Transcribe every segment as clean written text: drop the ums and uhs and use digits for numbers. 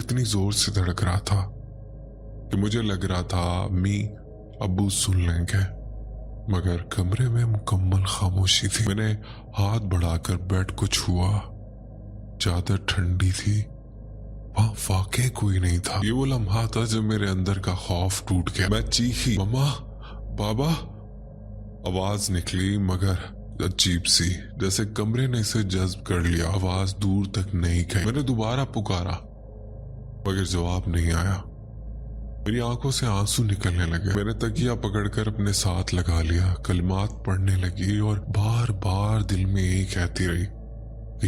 इतनी जोर से धड़क रहा था कि मुझे लग रहा था अम्मी अब्बू सुन लेंगे, मगर कमरे में मुकम्मल खामोशी थी। मैंने हाथ बढ़ाकर बेड को छुआ। चादर ठंडी थी, वहां वाकई कोई नहीं था। ये वो लम्हा था जब मेरे अंदर का खौफ टूट गया। मैं चीखी, मम्मा, बाबा। आवाज निकली मगर अजीब सी, जैसे कमरे ने इसे जज्ब कर लिया। आवाज दूर तक नहीं गई। मैंने दोबारा पुकारा मगर जवाब नहीं आया। मेरी आंखों से आंसू निकलने लगे। मैंने तकिया पकड़कर अपने साथ लगा लिया, कलमात पढ़ने लगी और बार बार दिल में यही कहती रही,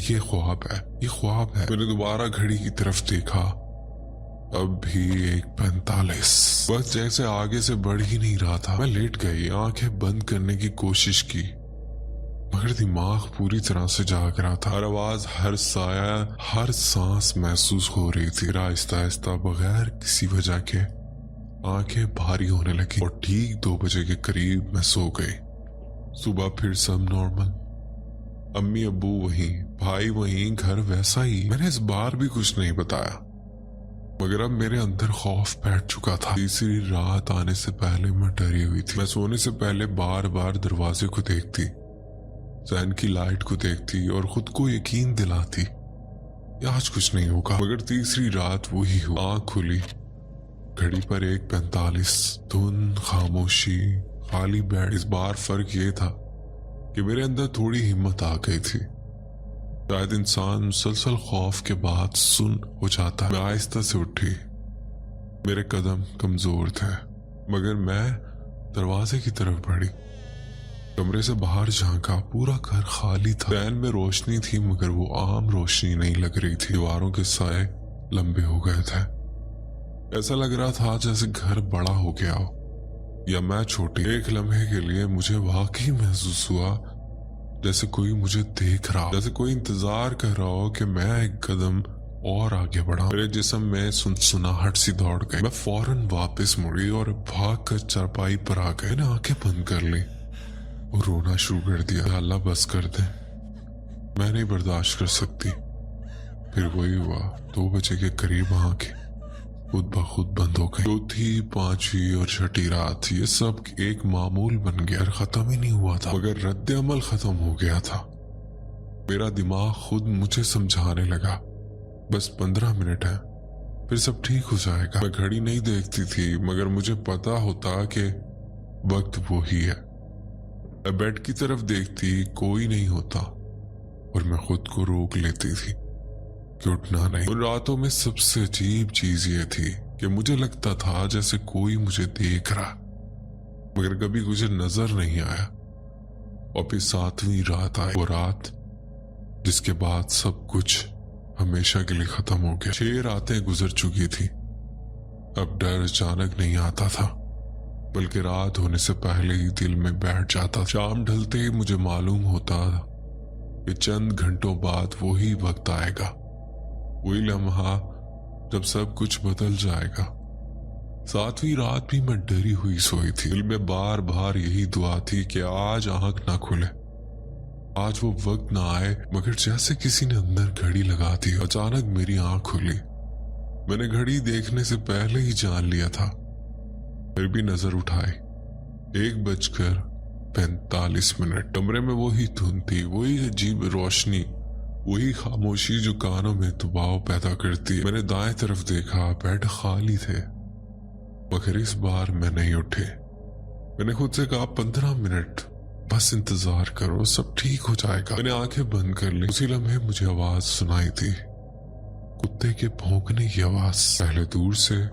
ये ख्वाब है, ये ख्वाब है। मैंने दोबारा घड़ी की तरफ देखा, अब भी 1:45। बस जैसे आगे से बढ़ ही नहीं रहा था। मैं लेट गई, आंखें बंद करने की कोशिश की, मगर दिमाग पूरी तरह से जाग रहा था। हर आवाज, हर साया, हर सांस महसूस हो रही थी। आहिस्ता आहिस्ता बगैर किसी वजह के आंखें भारी होने लगी और ठीक 2 बजे के करीब मैं सो गई। सुबह फिर सब नॉर्मल, अम्मी अब्बू वहीं, भाई वहीं, घर वैसा ही। मैंने इस बार भी कुछ नहीं बताया, मगर अब मेरे अंदर खौफ बैठ चुका था। तीसरी रात आने से पहले मैं डरी हुई थी। मैं सोने से पहले बार बार दरवाजे को देखती, जहन की लाइट को देखती और खुद को यकीन दिलाती आज कुछ नहीं होगा। मगर तीसरी रात वही हुआ। आंख खुली, घड़ी पर 1:45, धुंध, खामोशी, खाली बेड। इस बार फर्क ये था कि मेरे अंदर थोड़ी हिम्मत आ गई थी। शायद इंसान मुसलसल खौफ के बाद सुन हो जाता है। मैं आहिस्ता से उठी, मेरे कदम कमजोर थे, मगर मैं दरवाजे की तरफ बढ़ी। कमरे से बाहर झांका, पूरा घर खाली था। फैन में रोशनी थी मगर वो आम रोशनी नहीं लग रही थी। दीवारों के साए लंबे हो गए थे। ऐसा लग रहा था जैसे घर बड़ा हो गया हो या मैं छोटी। एक लम्हे के लिए मुझे वाकई महसूस हुआ जैसे कोई मुझे देख रहा हो, जैसे कोई इंतजार कर रहा हो कि मैं एक कदम और आगे बढ़ा। मेरे जिस्म में सुनसुनाहट सी दौड़ गई। मैं फौरन वापस मुड़ी और भागकर चारपाई पर आ गए। मैंने आंखें बंद कर ली और रोना शुरू कर दिया। अल्लाह बस कर दे, मैं नहीं बर्दाश्त कर सकती। फिर वही हुआ, 2 बजे के करीब आंखें खुद ब खुद बंद हो गई। चौथी, 5वीं और 6ठी रात, ये सब एक मामूल बन गया और खत्म ही नहीं हुआ था, मगर रद्द अमल खत्म हो गया था। मेरा दिमाग खुद मुझे समझाने लगा, बस 15 मिनट है, फिर सब ठीक हो जाएगा। मैं घड़ी नहीं देखती थी, मगर मुझे पता होता कि वक्त वो ही है। मैं बेड की तरफ देखती, कोई नहीं होता, और मैं खुद को रोक लेती थी कि उठना नहीं। उन रातों में सबसे अजीब चीज ये थी कि मुझे लगता था जैसे कोई मुझे देख रहा, मगर कभी मुझे नजर नहीं आया। और फिर 7वीं रात आई, वो रात जिसके बाद सब कुछ हमेशा के लिए खत्म हो गया। 6 रातें गुजर चुकी थी। अब डर अचानक नहीं आता था, बल्कि रात होने से पहले ही दिल में बैठ जाता। शाम ढलते ही मुझे मालूम होता कि चंद घंटों बाद वही वक्त आएगा, वही लम्हा जब सब कुछ बदल जाएगा। 7वीं रात भी मैं डरी हुई सोई थी। दिल में बार बार यही दुआ थी कि आज आंख ना खुले, आज वो वक्त ना आए। मगर जैसे किसी ने अंदर घड़ी लगा दी। अचानक मेरी आंख खुली। मैंने घड़ी देखने से पहले ही जान लिया था, फिर भी नजर उठाई। 1:45। कमरे में वही धुंध थी, वही अजीब रोशनी, वही खामोशी जो कानों में दबाव पैदा करती है। मैंने दाएं तरफ देखा, बेड खाली थे, मगर इस बार मैं नहीं उठी। मैंने खुद से कहा 15 मिनट, बस इंतजार करो, सब ठीक हो जाएगा। मैंने आंखें बंद कर ली। उसी लम्हे मुझे आवाज सुनाई थी, कुत्ते के भौंकने की आवाज। पहले दूर से,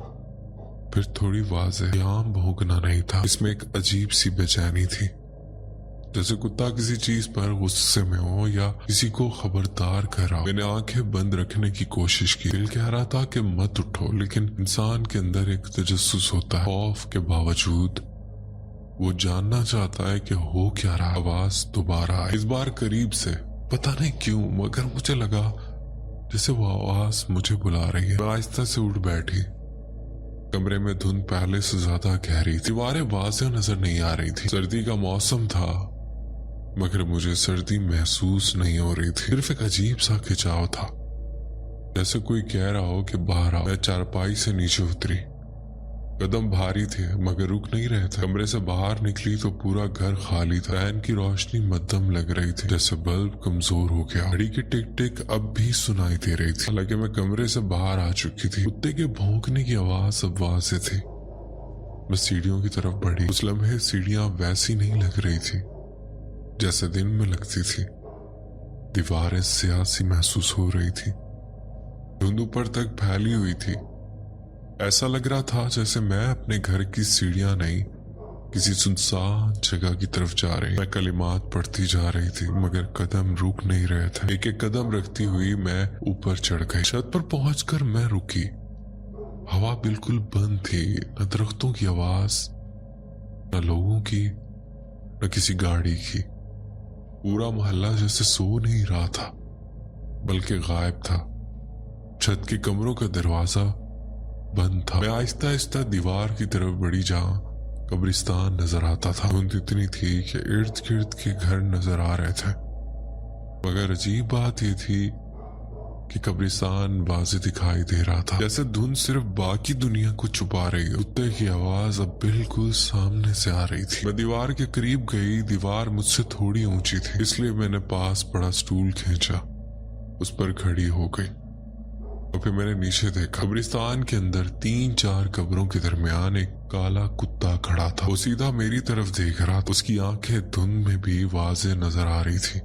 फिर थोड़ी वाज़ेह। आम भौंकना नहीं था, इसमें एक अजीब सी बेचैनी थी, जैसे कुत्ता किसी चीज पर गुस्से में हो या किसी को खबरदार कर रहा हो। मैंने आंखें बंद रखने की कोशिश की। दिल कह रहा था कि मत उठो, लेकिन इंसान के अंदर एक तजस्सुस होता है। खौफ के बावजूद वो जानना चाहता है कि हो क्या रहा। आवाज दोबारा आई, इस बार करीब से, पता नहीं क्यों, मगर मुझे लगा जैसे वो आवाज मुझे बुला रही है। मैं आहिस्ता से उठ बैठी। कमरे में धुंध पहले से ज्यादा गहरी थी, दीवारें वाज़ेह नजर नहीं आ रही थी। सर्दी का मौसम था, मगर मुझे सर्दी महसूस नहीं हो रही थी, सिर्फ एक अजीब सा खिंचाव था। जैसे कोई कह रहा हो कि बाहर आओ। मैं चारपाई से नीचे उतरी। कदम भारी थे मगर रुक नहीं रहे थे। कमरे से बाहर निकली तो पूरा घर खाली था। फैन की रोशनी मध्यम लग रही थी, जैसे बल्ब कमजोर हो गया। घड़ी की टिक टिक अब भी सुनाई दे रही थी। हालांकि मैं कमरे से बाहर आ चुकी थी। कुत्ते के भौंकने की आवाज अब वाज़ेह थी। मैं सीढ़ियों की तरफ बढ़ी। उस लम्हे सीढ़ियां वैसी नहीं लग रही थी जैसे दिन में लगती थी। दीवारें स्यासी महसूस हो रही थी। धुंध ऊपर तक फैली हुई थी। ऐसा लग रहा था जैसे मैं अपने घर की सीढ़ियां नहीं, किसी सुनसान जगह की तरफ जा रही। मैं कलिमात पढ़ती जा रही थी मगर कदम रुक नहीं रहे थे। एक एक कदम रखती हुई मैं ऊपर चढ़ गई। छत पर पहुंचकर मैं रुकी। हवा बिल्कुल बंद थी। न दरख्तों की आवाज, न लोगों की, न किसी गाड़ी की। पूरा मोहल्ला जैसे सो नहीं रहा था बल्कि गायब था। छत के कमरों का दरवाजा बंद था। मैं आहिस्ता आहिस्ता दीवार की तरफ बढ़ी जहां कब्रिस्तान नजर आता था। धुंध इतनी थी कि इर्द गिर्द के घर नजर आ रहे थे मगर अजीब बात यह थी कि कब्रिस्तान वाज़ेह दिखाई दे रहा था, जैसे धुंध सिर्फ बाकी दुनिया को छुपा रही हो। कुत्ते की आवाज अब बिल्कुल सामने से आ रही थी। मैं दीवार के करीब गई। दीवार मुझसे थोड़ी ऊंची थी, इसलिए मैंने पास पड़ा स्टूल खींचा, उस पर खड़ी हो गई और फिर मैंने नीचे देखा। कब्रिस्तान के अंदर 3-4 कब्रों के दरमियान एक काला कुत्ता खड़ा था। वो सीधा मेरी तरफ देख रहा था। उसकी आंखें धुंध में भी वाज़ेह नजर आ रही थी।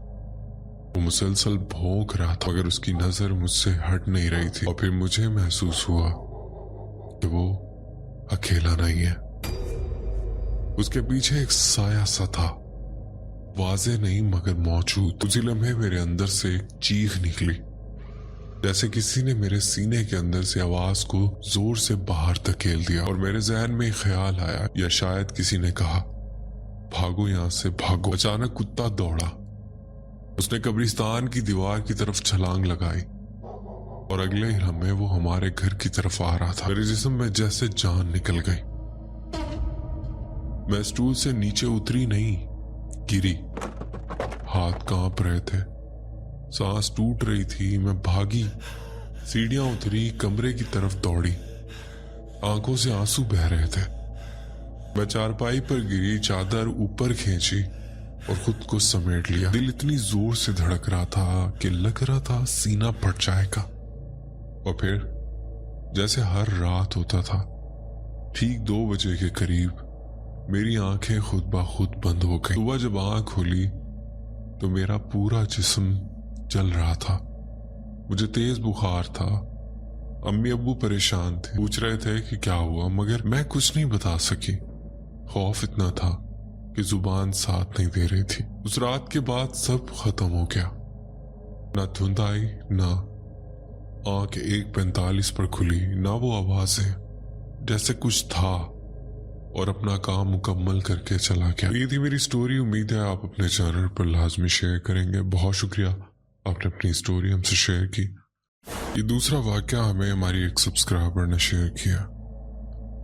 वो मुसलसल भौंक रहा था मगर उसकी नजर मुझसे हट नहीं रही थी। और फिर मुझे महसूस हुआ कि वो अकेला नहीं है। उसके पीछे एक साया सा था, वाज़ेह नहीं मगर मौजूद। उसी लम्हे मेरे अंदर से एक चीख निकली, जैसे किसी ने मेरे सीने के अंदर से आवाज को जोर से बाहर धकेल दिया। और मेरे जहन में ख्याल आया या शायद किसी ने कहा, भागो यहां से भागो। अचानक कुत्ता दौड़ा। उसने कब्रिस्तान की दीवार की तरफ छलांग लगाई और अगले ही लम्हे वो हमारे घर की तरफ आ रहा था। मेरे जिस्म में जैसे जान निकल गई। मैं स्टूल से नीचे उतरी नहीं, गिरी। हाथ कांप रहे थे, सांस टूट रही थी। मैं भागी, सीढ़ियां उतरी, कमरे की तरफ दौड़ी। आंखों से आंसू बह रहे थे। मैं चारपाई पर गिरी, चादर ऊपर खींची और खुद को समेट लिया। दिल इतनी जोर से धड़क रहा था कि लग रहा था सीना फट जाएगा। और फिर जैसे हर रात होता था, ठीक 2 बजे के करीब मेरी आंखें खुद ब खुद बंद हो गई। सुबह जब आंख खुली तो मेरा पूरा जिस्म जल रहा था। मुझे तेज बुखार था। अम्मी अब्बू परेशान थे, पूछ रहे थे कि क्या हुआ, मगर मैं कुछ नहीं बता सकी। खौफ इतना था कि जुबान साथ नहीं दे रही थी। उस रात के बाद सब खत्म हो गया। ना धुंध आई, ना आंख 1:45 पर खुली, ना वो आवाजें। जैसे कुछ था और अपना काम मुकम्मल करके चला गया। ये थी मेरी स्टोरी। उम्मीद है आप अपने चैनल पर लाजमी शेयर करेंगे। बहुत शुक्रिया आपने अपनी स्टोरी हमसे शेयर की। ये दूसरा वाकया हमें हमारी एक सब्सक्राइबर ने शेयर किया,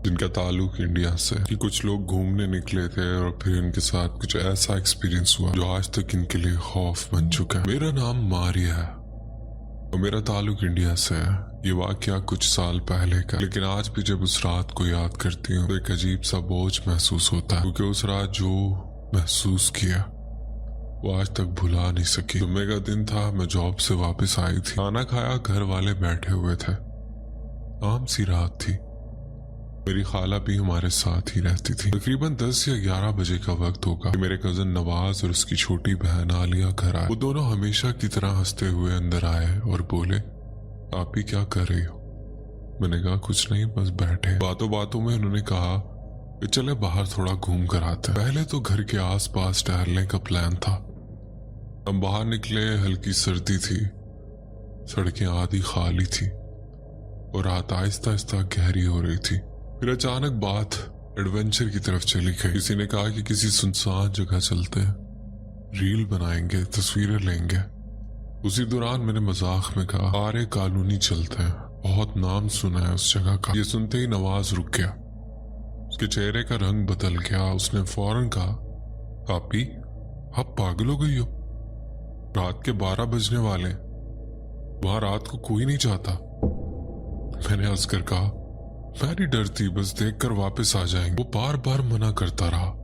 जिनका ताल्लुक इंडिया से, कि कुछ लोग घूमने निकले थे और फिर इनके साथ कुछ ऐसा एक्सपीरियंस हुआ जो आज तक इनके लिए खौफ बन चुका है। मेरा नाम मारिया है और मेरा ताल्लुक इंडिया से है। ये वाकया कुछ साल पहले का, लेकिन आज भी जब उस रात को याद करती हूँ तो एक अजीब सा बोझ महसूस होता है, क्योंकि उस रात जो महसूस किया वो आज तक भुला नहीं सकी। जुम्मे का दिन था, मैं जॉब से वापस आई थी। खाना खाया, घर वाले बैठे हुए थे। आम सी रात थी। मेरी खाला भी हमारे साथ ही रहती थी। तकरीबन 10 या 11 बजे का वक्त होगा। मेरे कजन नवाज और उसकी छोटी बहन आलिया घर आए। वो दोनों हमेशा की तरह हंसते हुए अंदर आए और बोले, आप ही क्या कर रही हो? मैंने कहा कुछ नहीं, बस बैठे। बातों बातों में उन्होंने कहा कि चले बाहर थोड़ा घूम कर आते। पहले तो घर के आसपास टहलने का प्लान था। हम बाहर निकले। हल्की सर्दी थी, सड़कें आधी खाली थी और रात आहिस्ता आहिस्ता गहरी हो रही थी। फिर अचानक बात एडवेंचर की तरफ चली गई। किसी ने कहा कि किसी सुनसान जगह चलते हैं, रील बनाएंगे, तस्वीरें लेंगे। उसी दौरान मैंने मजाक में कहा, आरे कॉलोनी चलते हैं, बहुत नाम सुना है उस जगह का। ये सुनते ही नवाज रुक गया। उसके चेहरे का रंग बदल गया। उसने फौरन कहा, आप पागल हो गई हो? रात के 12 बजने वाले। वहां रात को कोई नहीं जाता। मैंने हंसकर कहा, मैं नहीं डरती, बस देखकर वापस आ जाएंगे। वो बार बार मना करता रहा।